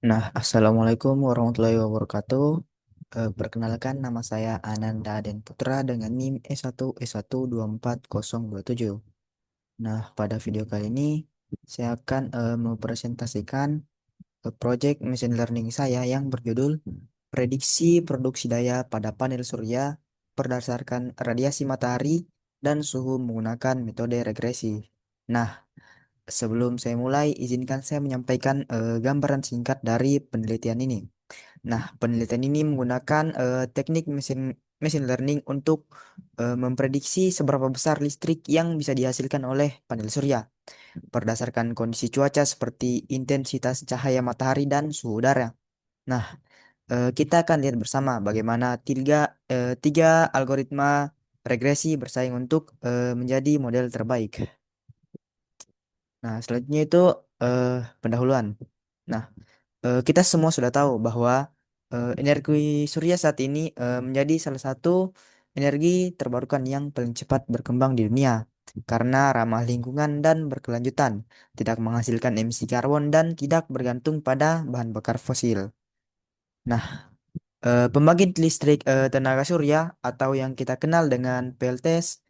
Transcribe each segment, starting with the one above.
Assalamualaikum warahmatullahi wabarakatuh. Perkenalkan nama saya Ananda Den Putra dengan NIM S1S1240027. Pada video kali ini saya akan mempresentasikan project machine learning saya yang berjudul Prediksi Produksi Daya pada Panel Surya berdasarkan radiasi matahari dan suhu menggunakan metode regresi. Nah, Sebelum saya mulai, izinkan saya menyampaikan gambaran singkat dari penelitian ini. Penelitian ini menggunakan teknik machine learning untuk memprediksi seberapa besar listrik yang bisa dihasilkan oleh panel surya berdasarkan kondisi cuaca seperti intensitas cahaya matahari dan suhu udara. Nah, kita akan lihat bersama bagaimana tiga algoritma regresi bersaing untuk menjadi model terbaik. Selanjutnya itu eh, pendahuluan. Nah, kita semua sudah tahu bahwa energi surya saat ini menjadi salah satu energi terbarukan yang paling cepat berkembang di dunia karena ramah lingkungan dan berkelanjutan, tidak menghasilkan emisi karbon dan tidak bergantung pada bahan bakar fosil. Nah, Pembangkit listrik tenaga surya atau yang kita kenal dengan PLTS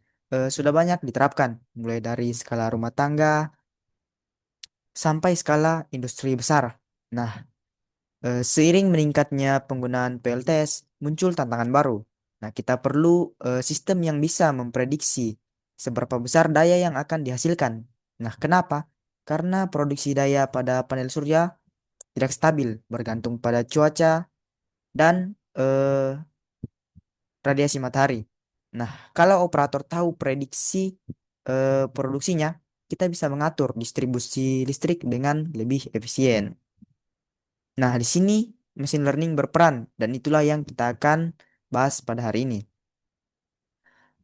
sudah banyak diterapkan, mulai dari skala rumah tangga sampai skala industri besar. Nah, Seiring meningkatnya penggunaan PLTS, muncul tantangan baru. Kita perlu sistem yang bisa memprediksi seberapa besar daya yang akan dihasilkan. Kenapa? Karena produksi daya pada panel surya tidak stabil, bergantung pada cuaca dan radiasi matahari. Kalau operator tahu prediksi produksinya, kita bisa mengatur distribusi listrik dengan lebih efisien. Di sini machine learning berperan dan itulah yang kita akan bahas pada hari ini.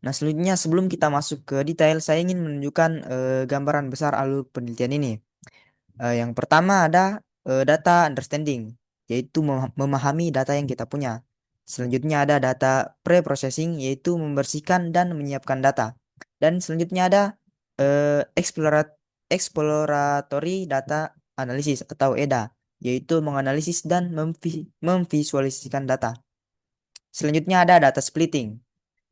Selanjutnya sebelum kita masuk ke detail, saya ingin menunjukkan gambaran besar alur penelitian ini. Yang pertama ada data understanding, yaitu memahami data yang kita punya. Selanjutnya ada data pre-processing, yaitu membersihkan dan menyiapkan data. Dan selanjutnya ada exploratory data analysis atau EDA, yaitu menganalisis dan memvisualisasikan data. Selanjutnya ada data splitting,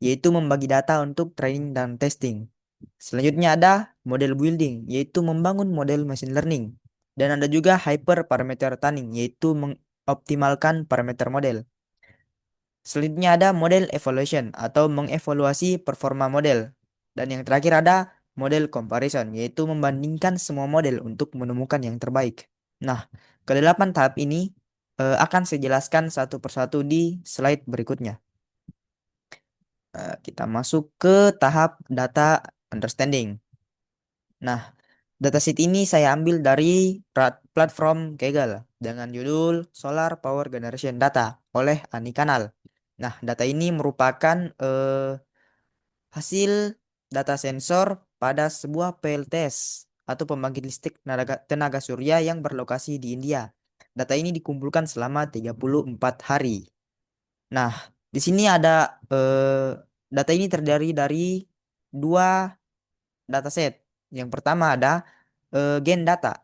yaitu membagi data untuk training dan testing. Selanjutnya ada model building, yaitu membangun model machine learning. Dan ada juga hyperparameter tuning, yaitu mengoptimalkan parameter model. Selanjutnya ada model evaluation atau mengevaluasi performa model. Dan yang terakhir ada model comparison, yaitu membandingkan semua model untuk menemukan yang terbaik. Nah, Kedelapan tahap ini akan saya jelaskan satu persatu di slide berikutnya. Kita masuk ke tahap data understanding. Nah, Dataset ini saya ambil dari platform Kaggle dengan judul Solar Power Generation Data oleh Ani Kanal. Data ini merupakan hasil data sensor pada sebuah PLTS atau pembangkit listrik tenaga surya yang berlokasi di India. Data ini dikumpulkan selama 34 hari. Nah, di sini ada data ini terdiri dari dua dataset. Yang pertama ada gen data.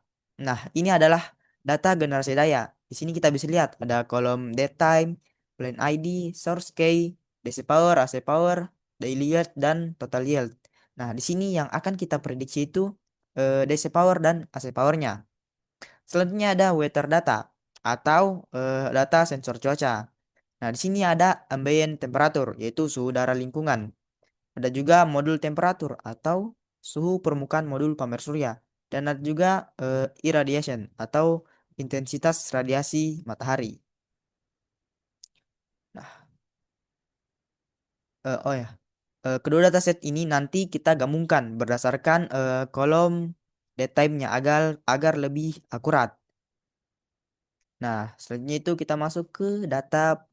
Ini adalah data generasi daya. Di sini kita bisa lihat ada kolom date time, plan ID, source key, DC power, AC power, daily yield, dan total yield. Di sini yang akan kita prediksi itu DC power dan AC powernya. Selanjutnya ada weather data atau data sensor cuaca. Di sini ada ambient temperature, yaitu suhu udara lingkungan. Ada juga modul temperatur atau suhu permukaan modul pamer surya. Dan ada juga irradiation atau intensitas radiasi matahari. Nah, oh ya, Kedua dataset ini nanti kita gabungkan berdasarkan kolom daytime-nya agar lebih akurat. Selanjutnya itu kita masuk ke data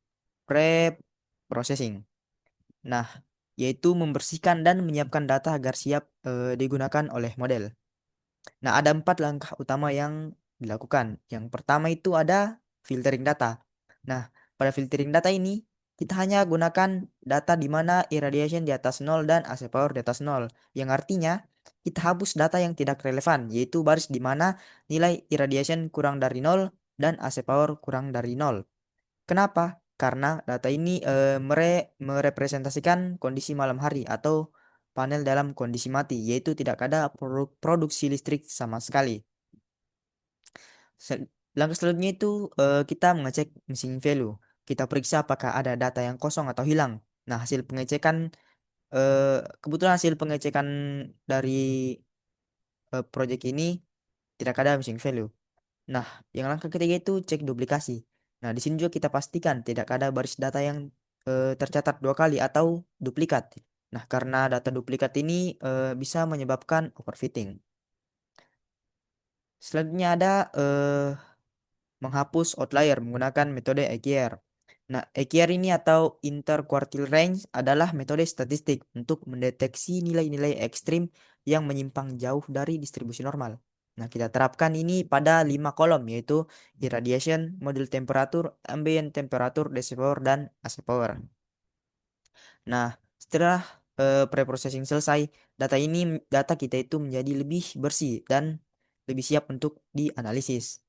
pre-processing. Nah, Yaitu membersihkan dan menyiapkan data agar siap digunakan oleh model. Ada 4 langkah utama yang dilakukan. Yang pertama itu ada filtering data. Nah, Pada filtering data ini, kita hanya gunakan data di mana irradiation di atas 0 dan AC power di atas 0. Yang artinya, kita hapus data yang tidak relevan, yaitu baris di mana nilai irradiation kurang dari 0 dan AC power kurang dari nol. Kenapa? Karena data ini merepresentasikan kondisi malam hari atau panel dalam kondisi mati, yaitu tidak ada produksi listrik sama sekali. Langkah selanjutnya itu kita mengecek missing value. Kita periksa apakah ada data yang kosong atau hilang. Nah, hasil pengecekan kebetulan hasil pengecekan dari project ini tidak ada missing value. Nah, yang langkah ketiga itu cek duplikasi. Nah, di sini juga kita pastikan tidak ada baris data yang tercatat dua kali atau duplikat. Nah, karena data duplikat ini bisa menyebabkan overfitting. Selanjutnya ada menghapus outlier menggunakan metode AQR. Nah, AQR ini atau interquartile range adalah metode statistik untuk mendeteksi nilai-nilai ekstrim yang menyimpang jauh dari distribusi normal. Nah, kita terapkan ini pada 5 kolom yaitu irradiation, model temperatur, ambient temperature, DC power, dan AC power. Nah, setelah preprocessing selesai, data kita itu menjadi lebih bersih dan lebih siap untuk dianalisis.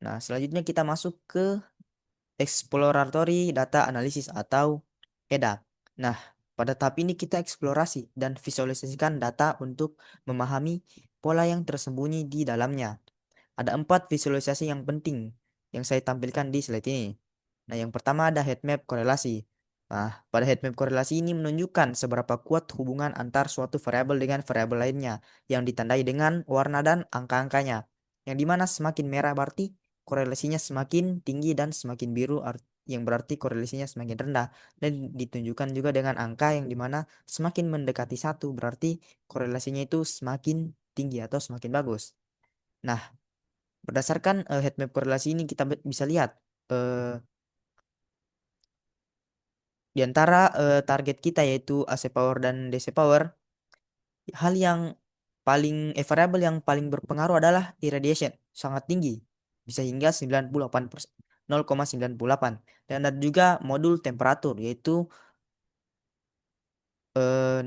Nah, selanjutnya kita masuk ke exploratory data analysis atau EDA. Nah, pada tahap ini kita eksplorasi dan visualisasikan data untuk memahami pola yang tersembunyi di dalamnya. Ada 4 visualisasi yang penting yang saya tampilkan di slide ini. Nah, yang pertama ada heat map korelasi. Nah, pada heat map korelasi ini menunjukkan seberapa kuat hubungan antar suatu variabel dengan variabel lainnya yang ditandai dengan warna dan angka-angkanya. Yang dimana semakin merah berarti korelasinya semakin tinggi dan semakin biru yang berarti korelasinya semakin rendah. Dan ditunjukkan juga dengan angka yang dimana semakin mendekati satu berarti korelasinya itu semakin tinggi atau semakin bagus. Nah, berdasarkan heat map korelasi ini kita bisa lihat eh, di antara target kita yaitu AC power dan DC power, hal yang variable yang paling berpengaruh adalah irradiation, sangat tinggi, bisa hingga 98%, 0,98. Dan ada juga modul temperatur yaitu 0,92.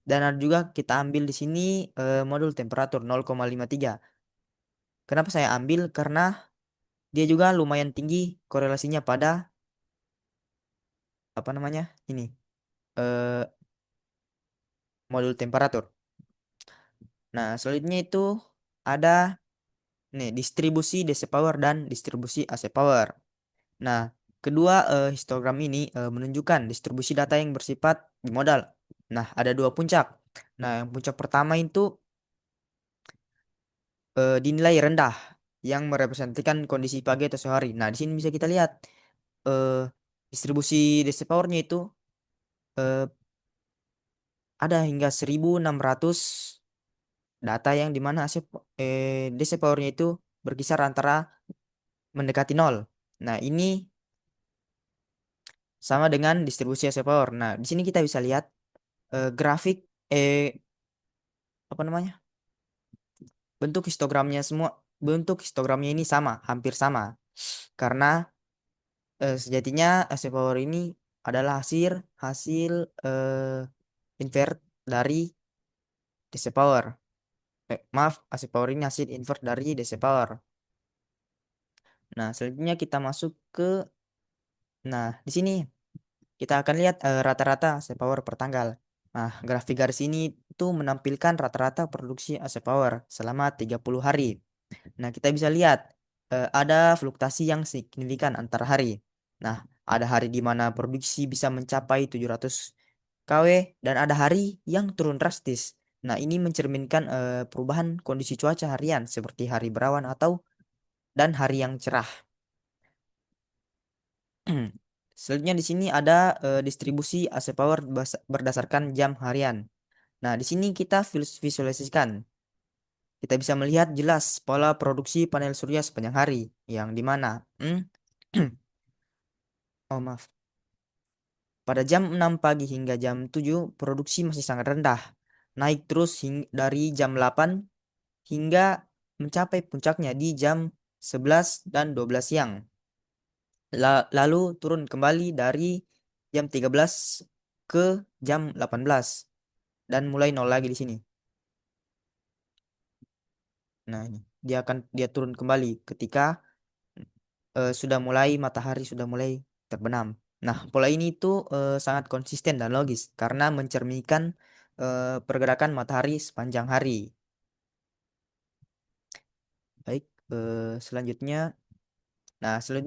Dan ada juga kita ambil di sini modul temperatur 0,53. Kenapa saya ambil? Karena dia juga lumayan tinggi korelasinya pada apa namanya? Ini eh, modul temperatur. Nah, selanjutnya itu ada nih distribusi DC power dan distribusi AC power. Nah, kedua histogram ini menunjukkan distribusi data yang bersifat bimodal. Nah, ada dua puncak. Nah, yang puncak pertama itu dinilai rendah yang merepresentasikan kondisi pagi atau sore hari. Nah, di sini bisa kita lihat eh, distribusi DC powernya itu eh, ada hingga 1.600 data yang dimana DC powernya itu berkisar antara mendekati nol. Nah, ini sama dengan distribusi AC power. Nah, di sini kita bisa lihat grafik apa namanya? Bentuk histogramnya ini sama, hampir sama. Karena sejatinya AC power ini adalah hasil hasil invert dari DC power. Maaf, AC power ini hasil invert dari DC power. Nah, selanjutnya kita masuk ke di sini kita akan lihat rata-rata AC power per tanggal. Nah, grafik garis ini itu menampilkan rata-rata produksi AC power selama 30 hari. Nah, kita bisa lihat ada fluktuasi yang signifikan antar hari. Nah, ada hari di mana produksi bisa mencapai 700 kW dan ada hari yang turun drastis. Nah, ini mencerminkan perubahan kondisi cuaca harian seperti hari berawan atau dan hari yang cerah. Selanjutnya di sini ada distribusi AC power berdasarkan jam harian. Nah, di sini kita visualisasikan. Kita bisa melihat jelas pola produksi panel surya sepanjang hari, yang di mana oh maaf, pada jam 6 pagi hingga jam 7 produksi masih sangat rendah. Naik terus dari jam 8 hingga mencapai puncaknya di jam 11 dan 12 siang. Lalu turun kembali dari jam 13 ke jam 18 dan mulai nol lagi di sini. Nah, ini dia turun kembali ketika matahari sudah mulai terbenam. Nah, pola ini tuh sangat konsisten dan logis karena mencerminkan pergerakan matahari sepanjang hari. Baik, selanjutnya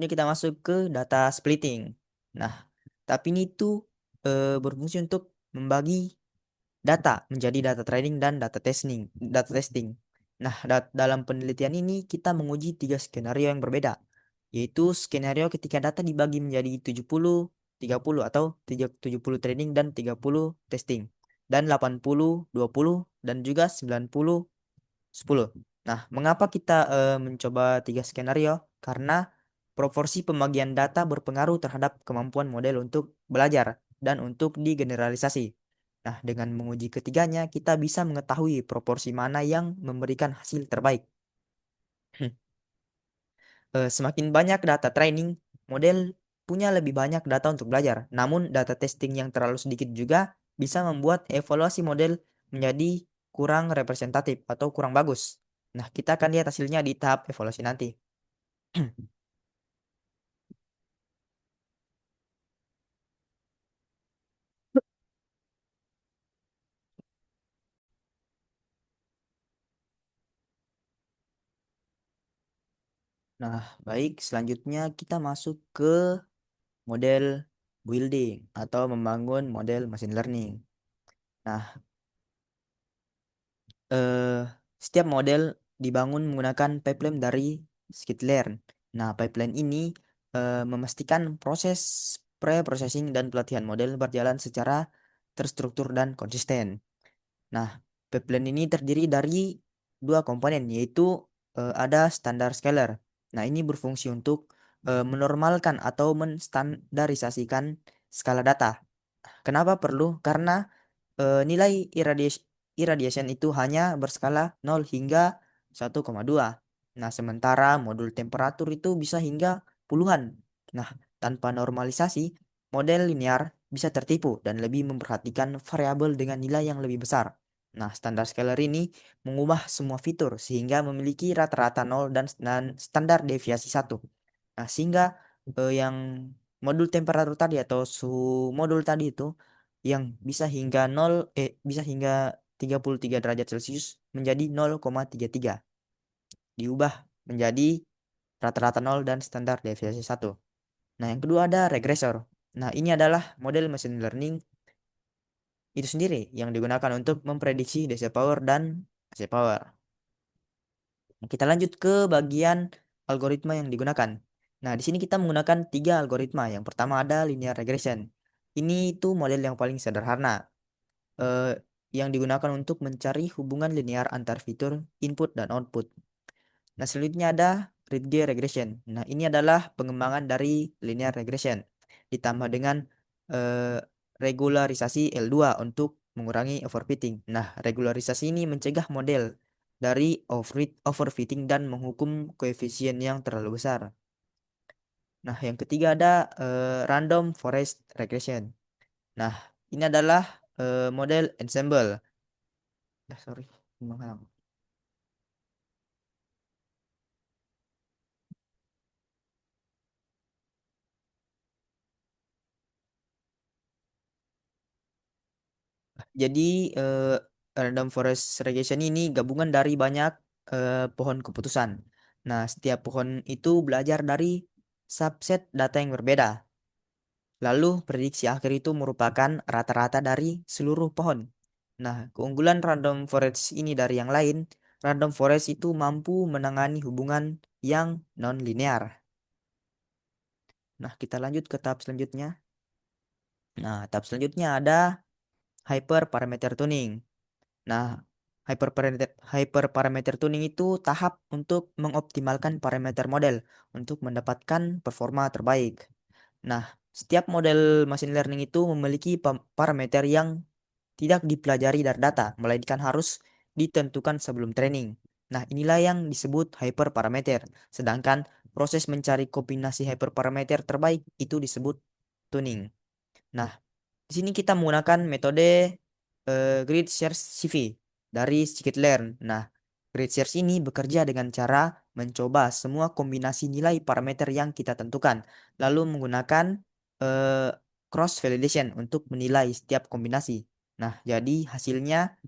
kita masuk ke data splitting. Nah, tapi ini tuh berfungsi untuk membagi data menjadi data training dan data testing. Nah, dalam penelitian ini kita menguji tiga skenario yang berbeda, yaitu skenario ketika data dibagi menjadi 70, 30 atau 70 training dan 30 testing, dan 80, 20 dan juga 90, 10. Nah, mengapa kita mencoba tiga skenario? Karena proporsi pembagian data berpengaruh terhadap kemampuan model untuk belajar dan untuk digeneralisasi. Nah, dengan menguji ketiganya, kita bisa mengetahui proporsi mana yang memberikan hasil terbaik. Semakin banyak data training, model punya lebih banyak data untuk belajar. Namun, data testing yang terlalu sedikit juga bisa membuat evaluasi model menjadi kurang representatif atau kurang bagus. Nah, kita akan lihat hasilnya di tahap evaluasi nanti. Nah, baik, selanjutnya kita masuk ke model building atau membangun model machine learning. Nah, eh, setiap model dibangun menggunakan pipeline dari skitlearn. Nah, pipeline ini memastikan proses pre-processing dan pelatihan model berjalan secara terstruktur dan konsisten. Nah, pipeline ini terdiri dari dua komponen, yaitu ada standar scaler. Nah, ini berfungsi untuk menormalkan atau menstandarisasikan skala data. Kenapa perlu? Karena nilai irradiation itu hanya berskala 0 hingga 1,2. Nah, sementara modul temperatur itu bisa hingga puluhan. Nah, tanpa normalisasi, model linear bisa tertipu dan lebih memperhatikan variabel dengan nilai yang lebih besar. Nah, standar scalar ini mengubah semua fitur sehingga memiliki rata-rata 0 dan standar deviasi 1. Nah, sehingga yang modul temperatur tadi atau suhu modul tadi itu yang bisa hingga 33 derajat Celcius menjadi 0,33, diubah menjadi rata-rata 0 dan standar deviasi 1. Nah, yang kedua ada regresor. Nah, ini adalah model machine learning itu sendiri yang digunakan untuk memprediksi DC power dan AC power. Kita lanjut ke bagian algoritma yang digunakan. Nah, di sini kita menggunakan tiga algoritma. Yang pertama ada linear regression. Ini itu model yang paling sederhana, eh, yang digunakan untuk mencari hubungan linear antar fitur input dan output. Nah, selanjutnya ada Ritge regression. Nah, ini adalah pengembangan dari linear regression ditambah dengan eh, regularisasi L2 untuk mengurangi overfitting. Nah, regularisasi ini mencegah model dari overfitting dan menghukum koefisien yang terlalu besar. Nah, yang ketiga ada random forest regression. Nah, ini adalah model ensemble. Sorry. Jadi random forest regression ini gabungan dari banyak pohon keputusan. Nah, setiap pohon itu belajar dari subset data yang berbeda. Lalu prediksi akhir itu merupakan rata-rata dari seluruh pohon. Nah, keunggulan random forest ini dari yang lain, random forest itu mampu menangani hubungan yang non-linear. Nah, kita lanjut ke tahap selanjutnya. Nah, tahap selanjutnya ada hyperparameter tuning. Nah, hyperparameter tuning itu tahap untuk mengoptimalkan parameter model untuk mendapatkan performa terbaik. Nah, setiap model machine learning itu memiliki parameter yang tidak dipelajari dari data, melainkan harus ditentukan sebelum training. Nah, inilah yang disebut hyperparameter. Sedangkan proses mencari kombinasi hyperparameter terbaik itu disebut tuning. Nah, di sini kita menggunakan metode grid search CV dari scikit-learn. Nah, Grid search ini bekerja dengan cara mencoba semua kombinasi nilai parameter yang kita tentukan, lalu menggunakan eh, cross validation untuk menilai setiap kombinasi. Nah, jadi hasilnya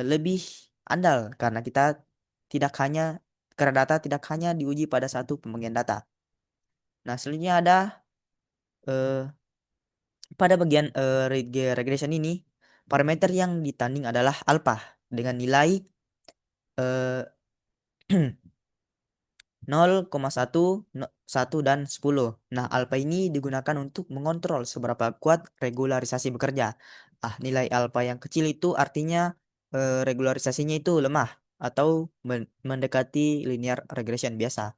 lebih andal karena kita tidak hanya karena data tidak hanya diuji pada satu pembagian data. Nah, selanjutnya ada eh, pada bagian regression ini parameter yang ditanding adalah alpha dengan nilai eh, 0,1, 1, dan 10. Nah, alpha ini digunakan untuk mengontrol seberapa kuat regularisasi bekerja. Nilai alpha yang kecil itu artinya regularisasinya itu lemah atau mendekati linear regression biasa.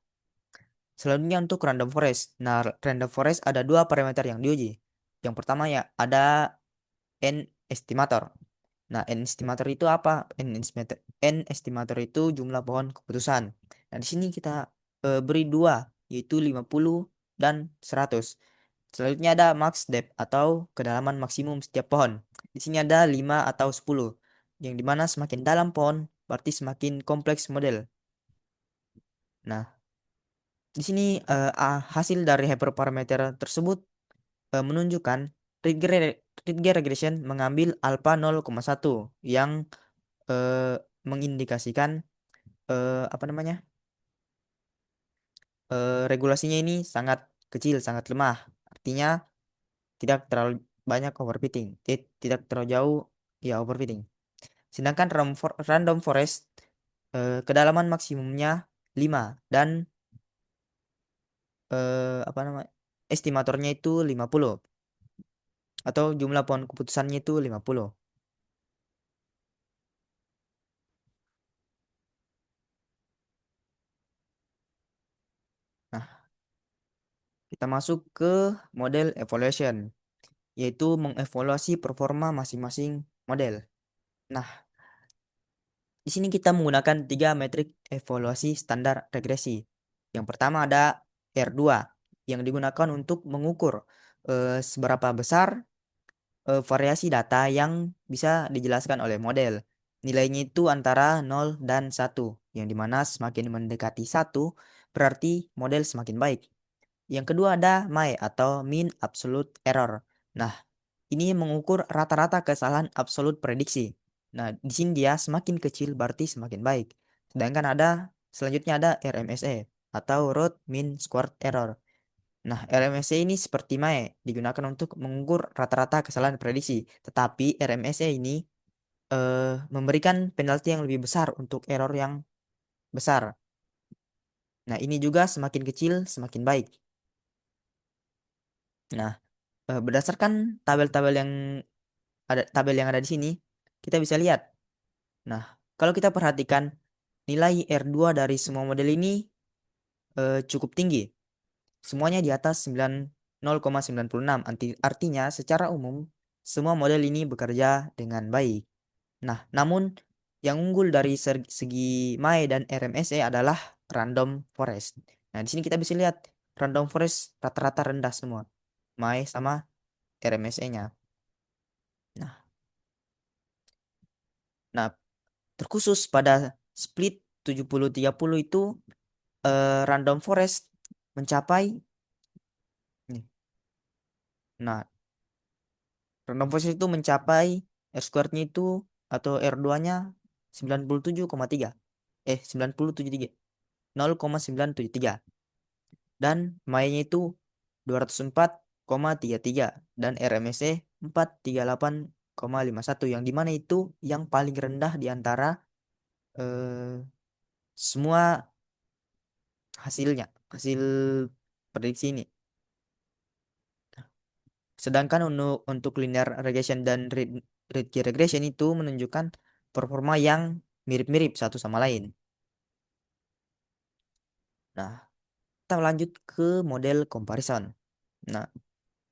Selanjutnya untuk random forest. Nah, random forest ada dua parameter yang diuji. Yang pertama ya ada N estimator. Nah, N estimator itu apa? N estimator itu jumlah pohon keputusan. Nah, di sini kita beri dua, yaitu 50 dan 100. Selanjutnya ada max depth atau kedalaman maksimum setiap pohon. Di sini ada 5 atau 10. Yang dimana semakin dalam pohon, berarti semakin kompleks model. Nah, di sini hasil dari hyperparameter tersebut menunjukkan Ritge regression mengambil alpha 0,1 yang mengindikasikan apa namanya regulasinya ini sangat kecil, sangat lemah. Artinya tidak terlalu banyak overfitting, tidak terlalu jauh ya overfitting. Sedangkan random forest kedalaman maksimumnya 5 dan apa namanya estimatornya itu 50 atau jumlah pohon keputusannya itu 50. Nah, kita masuk ke model evaluation, yaitu mengevaluasi performa masing-masing model. Nah, di sini kita menggunakan tiga metrik evaluasi standar regresi. Yang pertama ada R2 yang digunakan untuk mengukur seberapa besar variasi data yang bisa dijelaskan oleh model. Nilainya itu antara 0 dan 1, yang dimana semakin mendekati 1 berarti model semakin baik. Yang kedua ada MAE atau Mean Absolute Error. Nah, ini mengukur rata-rata kesalahan absolut prediksi. Nah, di sini dia semakin kecil berarti semakin baik. Sedangkan selanjutnya ada RMSE atau Root Mean Squared Error. Nah, RMSE ini seperti MAE digunakan untuk mengukur rata-rata kesalahan prediksi. Tetapi RMSE ini memberikan penalti yang lebih besar untuk error yang besar. Nah, ini juga semakin kecil semakin baik. Nah, berdasarkan tabel yang ada di sini, kita bisa lihat. Nah, kalau kita perhatikan nilai R2 dari semua model ini cukup tinggi. Semuanya di atas 0,96. Artinya secara umum semua model ini bekerja dengan baik. Nah, namun yang unggul dari segi MAE dan RMSE adalah random forest. Nah, di sini kita bisa lihat random forest rata-rata rendah semua. MAE sama RMSE-nya. Nah, nah, terkhusus pada split 70-30 itu random forest mencapai nih. Nah, random forest itu mencapai R squared-nya itu atau R2-nya 97,3. 973. 0,973. Dan MAE-nya itu 204,33 dan RMSE 438,51 yang dimana itu yang paling rendah di antara eh, semua hasil prediksi ini. Sedangkan untuk linear regression dan Ritge regression itu menunjukkan performa yang mirip-mirip satu sama lain. Nah, kita lanjut ke model comparison. Nah,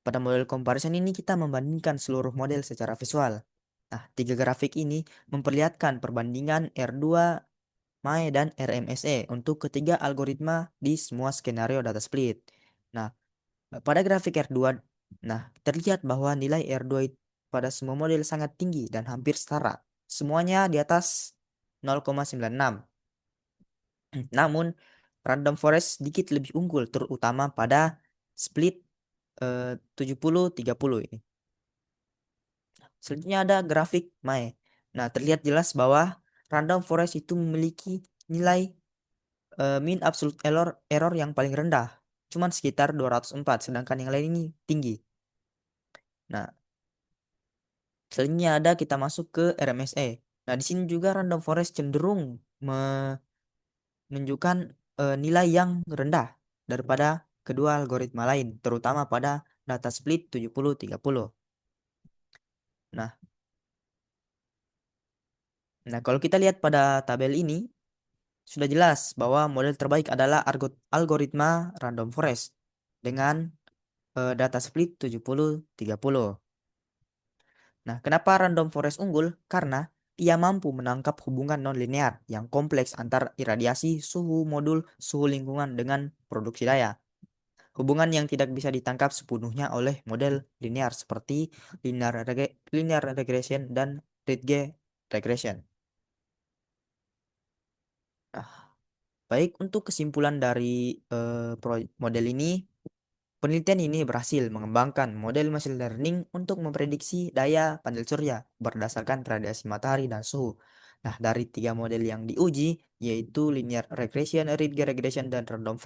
pada model comparison ini kita membandingkan seluruh model secara visual. Nah, tiga grafik ini memperlihatkan perbandingan R2, MAE, dan RMSE untuk ketiga algoritma di semua skenario data split. Nah, pada grafik R2, nah terlihat bahwa nilai R2 pada semua model sangat tinggi dan hampir setara. Semuanya di atas 0,96. Namun random forest sedikit lebih unggul terutama pada split 70-30 ini. Selanjutnya ada grafik Mae. Nah, terlihat jelas bahwa random forest itu memiliki nilai mean absolute error yang paling rendah, cuman sekitar 204, sedangkan yang lain ini tinggi. Nah, selanjutnya ada kita masuk ke RMSE. Nah, di sini juga random forest cenderung menunjukkan nilai yang rendah daripada kedua algoritma lain, terutama pada data split 70-30. Nah, nah kalau kita lihat pada tabel ini, sudah jelas bahwa model terbaik adalah algoritma random forest dengan data split 70-30. Nah, kenapa random forest unggul? Karena ia mampu menangkap hubungan nonlinear yang kompleks antar iradiasi, suhu modul, suhu lingkungan dengan produksi daya. Hubungan yang tidak bisa ditangkap sepenuhnya oleh model linear seperti linear regression dan Ridge regression. Nah, baik untuk kesimpulan dari model ini, penelitian ini berhasil mengembangkan model machine learning untuk memprediksi daya panel surya berdasarkan radiasi matahari dan suhu. Nah, dari tiga model yang diuji, yaitu linear regression, Ridge regression, dan random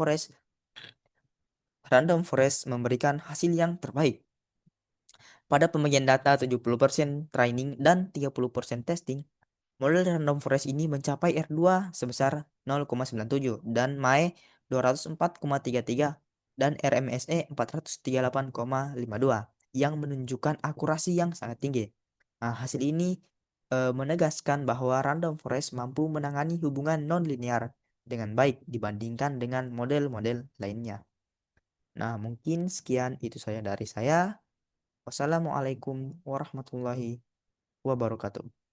forest memberikan hasil yang terbaik. Pada pembagian data 70% training dan 30% testing, model random forest ini mencapai R2 sebesar 0,97 dan MAE 204,33 dan RMSE 438,52 yang menunjukkan akurasi yang sangat tinggi. Nah, hasil ini menegaskan bahwa random forest mampu menangani hubungan non-linear dengan baik dibandingkan dengan model-model lainnya. Nah, mungkin sekian itu saja dari saya. Wassalamualaikum warahmatullahi wabarakatuh.